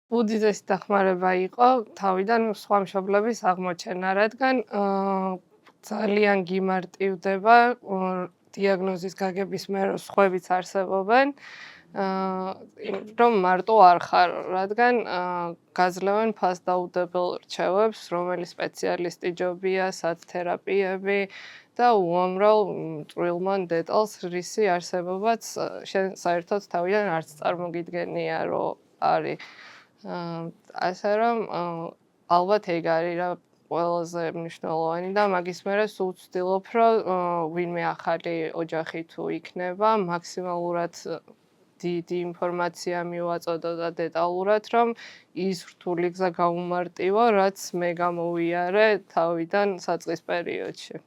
უდიდესი დახმარება იყო თავიდან სხვა მშობლების აღმოჩენა, რადგან ძალიან გიმარტივდება დიაგნოზის გაგების მერე სხვებიც არსებობენ, რომ მარტო არ ხარ, რადგან გაძლევენ ფასდაუდებელ რჩევებს, რომელი სპეციალისტი ჯობია, სად თერაპიები და უამრავ წვრილმან დეტალს, რისი არსებობაც შენ საერთოდ თავიდან არც წარმოგიდგენია, რომ არის. ასე რომ ალბათ ეგ არის რა ყველაზე მნიშვნელოვანი და მაგის მერე სულ ვცდილობ, რომ ვინმე ახალი ოჯახი თუ იქნება, მაქსიმალურად დიდი ინფორმაცია მივაწოდო და დეტალურად, რომ ის რთული გზა გაუმარტივო, რაც მე გამოვიარე თავიდან საწყის პერიოდში.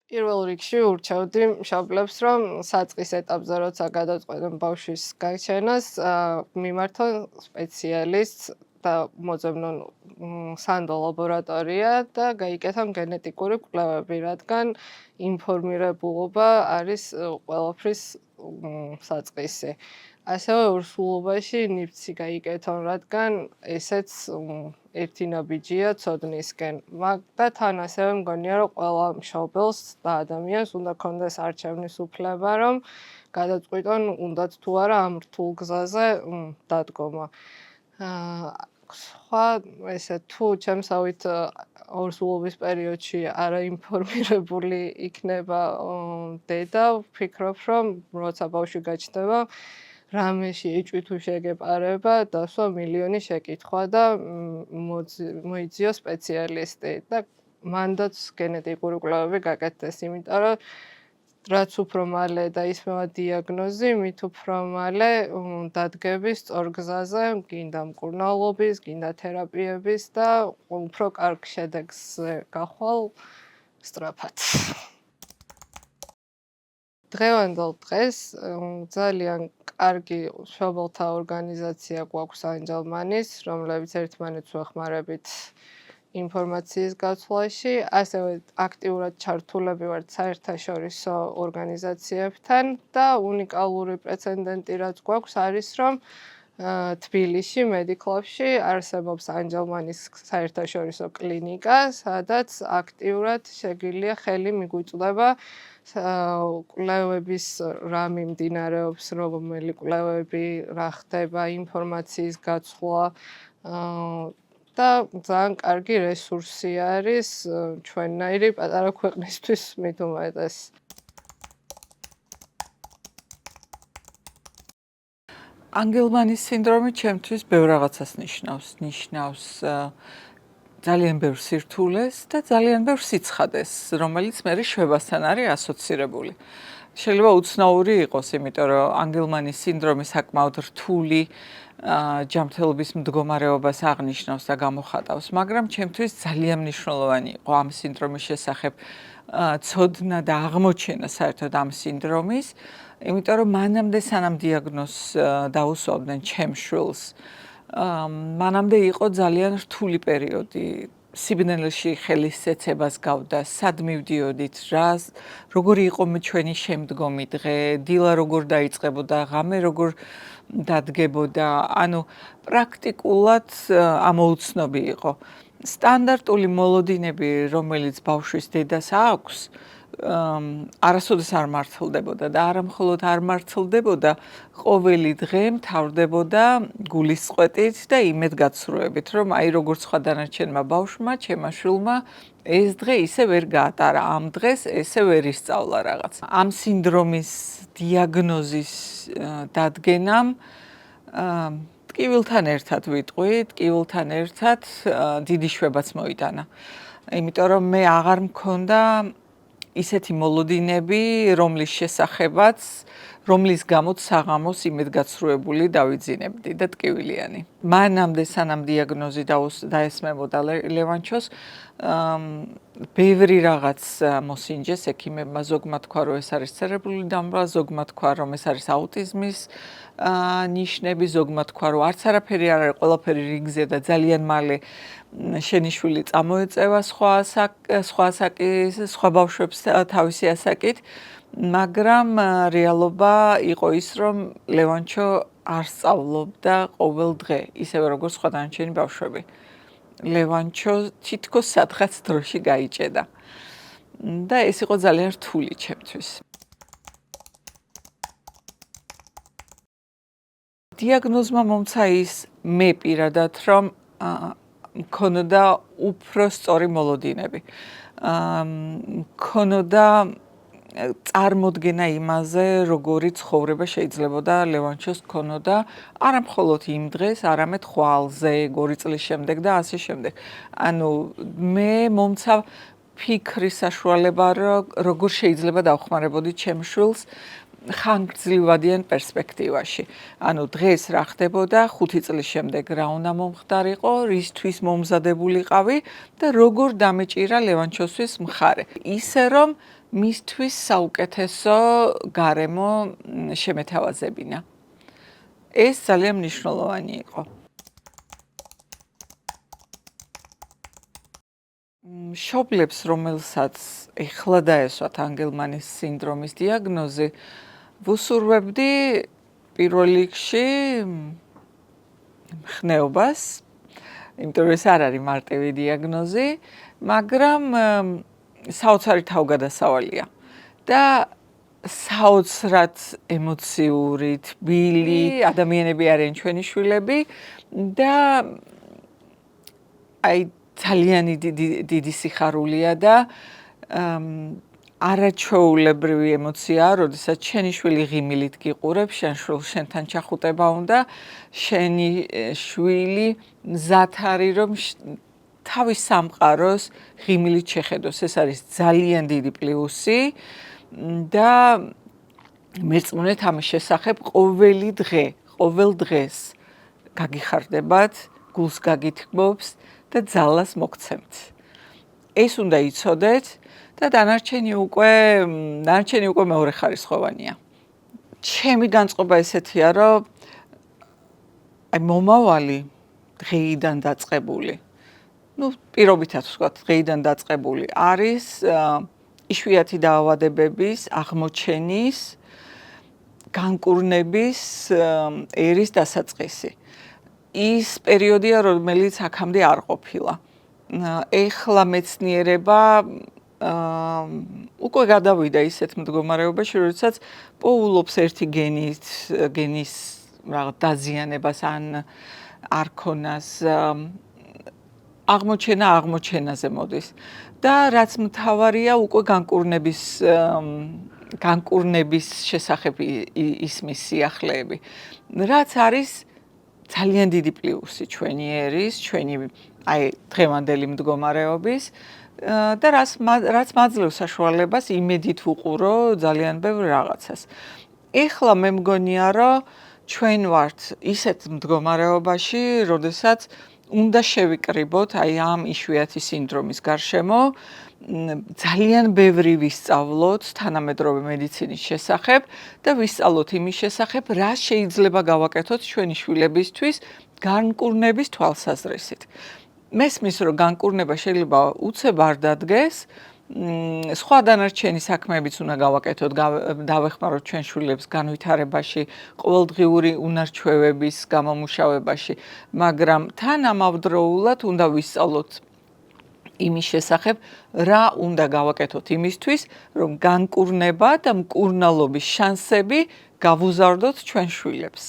პირველ რიგში ურჩევდი მშობლებს, რომ საწყის ეტაპზე, როცა გადაწყვეტენ ბავშვის გაჩენას, მიმართონ სპეციალისტს და მოძებნონ სანდო ლაბორატორია და გაიკეთონ გენეტიკური კვლევები, რადგან ინფორმირებულობა არის ყველაფრის საწყისი. ასევე ურსულობაში ნიფცი გაიკეთონ, რადგან ესეც ერთი ნაბიჯია ცოდნისკენ. და თან ასევე მგონია, რომ ყველა მშობელს და ადამიანს უნდა ქონდეს არჩევნის უფლება, რომ გადაწყვიტონ უნდათ თუ არა ამ რთულ გზაზე დადგომა. სხვა ესე თუ ჩემსავით ორსულობის პერიოდში არაინფორმირებული იქნება დედა, ვფიქრობ, რომ როცა ბავშვი გაჩნდება, რამეში ეჭვი თუ შეგეპარება, დასვა მილიონი შეკითხვა და მოიძიო სპეციალისტი და მანდაც გენეტიკური კვლევები გაკეთდეს, იმიტომ რომ რაც უფრო მალე დაისმევა დიაგნოზი, მით უფრო მალე დადგები სწორ გზაზე, გინდა მკურნალობის, გინდა თერაპიების და უფრო კარგ შედეგზე გახვალ სწრაფად. დღევანდელ დღეს ძალიან კარგი მშობელთა ორგანიზაცია გვაქვს ანჯელმანის, რომლებიც ერთმანეთს ვეხმარებით ინფორმაციის გაცვლაში, ასევე აქტიურად ჩართულები ვართ საერთაშორისო ორგანიზაციებთან და უნიკალური პრეცედენტი რაც გვაქვს არის, რომ თბილისში მედიკლაბში არსებობს ანჯელმანის საერთაშორისო კლინიკა, სადაც აქტიურად შეგვიძლია ხელი მიგვიწვდება კვლევების რა მიმდინარეობს, რომელი კვლევები, რა ხდება, ინფორმაციის გაცვლა და ძალიან კარგი რესურსი არის ჩვენნაირი პატარა ქვეყნისთვის მით უმეტეს. ანგელმანის სინდრომი ჩემთვის ბევრ რაღაცას ნიშნავს ძალიან ბევრ სირთულეს და ძალიან ბევრ სიცხადეს, რომელიც მე შვებასთან არის ასოცირებული. შეიძლება უცნაური იყოს, იმიტომ რომ ანგელმანის სინდრომი საკმაოდ რთული ჯანმრთელობის მდგომარეობას აღნიშნავს და გამოხატავს, მაგრამ ჩემთვის ძალიან მნიშვნელოვანი იყო ამ სინდრომის შესახებ ცოდნა და აღმოჩენა საერთოდ ამ სინდრომის, იმიტომ რომ მანამდე სანამ დიაგნოზს დაუსვამდნენ ჩემს შვილს, მანამდე იყო ძალიან რთული პერიოდი. სიბნელეში ხელისეცებას გავდა, სად მივდიოდით, როგორი იყო ჩვენი შემდგომი დღე, დილა როგორ დაიწყებოდა, ღამე როგორ დადგებოდა, ანუ პრაქტიკულად ამოუცნობი იყო. სტანდარტული მოლოდინები, რომელიც ბავშვის დედას აქვს, არასოდეს არ მართლდებოდა და არა მხოლოდ არ მართლდებოდა, ყოველი დღე მთავრდებოდა გულისწყეტით და იმედგაცრუებით, რომ აი როგორც სხვა დანარჩენმა ბავშვმა, ჩემმა შვილმა ეს დღე ისე ვერ გაატარა, ამ დღეს ესე ვერ ისწავლა რაღაც. ამ სინდრომის დიაგნოზის დადგენამ ტკივილთან ერთად ვიტყვი, ტკივილთან ერთად დიდი შვებაც მოიტანა. იმიტომ რომ მე აღარ მქონდა ისეთი მოლოდინები, რომლის შესახებაც, რომლის გამოც საღამოს იმედგაცრუებული დავიძინებდი და ტკივილიანი. მანამდე სანამ დიაგნოზი დაესმებოდა ლევანჩოს, ბევრი რაღაც მოსინჯეს ექიმებმა, ზოგმა თქვა, რომ ეს არის ცერებრული დამბლა, ზოგმა თქვა, რომ ეს არის აუტიზმის ნიშნები, ზოგმა თქვა, რომ არც არაფერი არ არის, ყველაფერი რიგზე და ძალიან მალე შენი შვილი წამოეწევა სხვა ბავშვებს თავისი ასაკით, მაგრამ რეალობა იყო ის, რომ ლევანჩო არ სწავლობდა ყოველ დღე, ისევე როგორც სხვა დანარჩენი ბავშვები. ლევანჩო თითქოს სადღაც დროში გაიჭედა. და ეს იყო ძალიან რთული ჩემთვის. დიაგნოზმა მომცა ის მე პირადად, რომ მქონოდა უფრო სწორი მოლოდინები. მქონოდა წარმოდგენა იმაზე, როგორი ცხოვრება შეიძლებოდა ლევანჩოს ქონოდა არა მხოლოდ იმ დღეს, არამედ ხვალზე, 2 წლის შემდეგ და ასე შემდეგ. ანუ მე მომცა ფიქრის საშუალება, რომ როგორ შეიძლება დავხმარებოდი ჩემ შვილს ხანგრძლივადიან პერსპექტივაში. ანუ დღეს რა ხდებოდა, 5 წლის შემდეგ რა უნდა მომხდარიყო, რისთვის მომზადებულიყავი და როგორ დამეჭირა ლევანჩოსთვის მხარე. ისე რომ მისთვის საუკეთესო გარემო შემეთავაზებინა. ეს ძალიან მნიშვნელოვანი იყო. მშობლებს, რომელსაც ეხლა დაესვათ ანგელმანის სინდრომის დიაგნოზი, ვუსურვებდი პირველ რიგში მხნეობას, იმიტომ რომ ეს არ არის მარტივი დიაგნოზი, მაგრამ საოცარი თავგადასავალია და საოცრად ემოციური, თბილი ადამიანები არიან ჩვენი შვილები და აი ძალიან დიდი სიხარულია და არაჩვეულებრივი ემოციაა, როდესაც შენი შვილი ღიმილით გიყურებს, შენ შვილს შენთან ჩახუტება უნდა, შენი შვილი მზად არის, რომ თავის სამყაროს ღიმილით შეხედოს. ეს არის ძალიან დიდი პლუსი და მერწმუნეთ ამის შესახებ ყოველ დღეს გაგიხარდებათ, გულს გაგითქმობს და ძალას მოგცემთ. ეს უნდა იცოდეთ და დანარჩენი უკვე მეორეხარისხოვანია. ჩემი განწყობა ესეთია, რომ აი მომავალი დღეიდან დაწყებული, პირობითად ვთქვათ, დღეიდან დაწყებული არის იშვიათი დაავადებების აღმოჩენის, განკურნების ერის დასაწყისი. ის პერიოდია, რომელიც აქამდე არ ყოფილა. ეხლა მეცნიერება უკვე გადავიდა ისეთ მდგომარეობაში, როდესაც პოულობს ერთი გენის რაღაც დაზიანებას ან არქონას აღმოჩენაზე მოდის. და რაც მთავარია, უკვე განკურნების შესახებ ისმის სიახლეები. რაც არის ძალიან დიდი პლუსი ჩვენი ერის, ჩვენი აი დღევანდელი მდგომარეობის და რაც მაძლევს საშუალებას იმედით ვუყურო ძალიან ბევრ რაღაცას. ეხლა მე მგონია, რომ ჩვენ ვართ ისეთ მდგომარეობაში, როდესაც უნდა შევიკრიბოთ აი ამ იშვიათი სინდრომის გარშემო, ძალიან ბევრი ვისწავლოთ თანამედროვე მედიცინის შესახებ და ვისწავლოთ იმის შესახებ, რა შეიძლება გავაკეთოთ ჩვენი შვილებისთვის განკურნების თვალსაზრისით. მესმის, რომ განკურნება შეიძლება უცებ არ დადგეს, სხვა დანარჩენი საქმეებიც უნდა გავაკეთოთ, დავეხმაროთ ჩვენ შვილებს განვითარებაში, ყოველდღიური უნარჩვევების გამომუშავებაში, მაგრამ თანამავდროულად უნდა ვისწავლოთ იმის შესახებ, რა უნდა გავაკეთოთ იმისთვის, რომ განკურნება და მკურნალობის შანსები გავუზარდოთ ჩვენ შვილებს.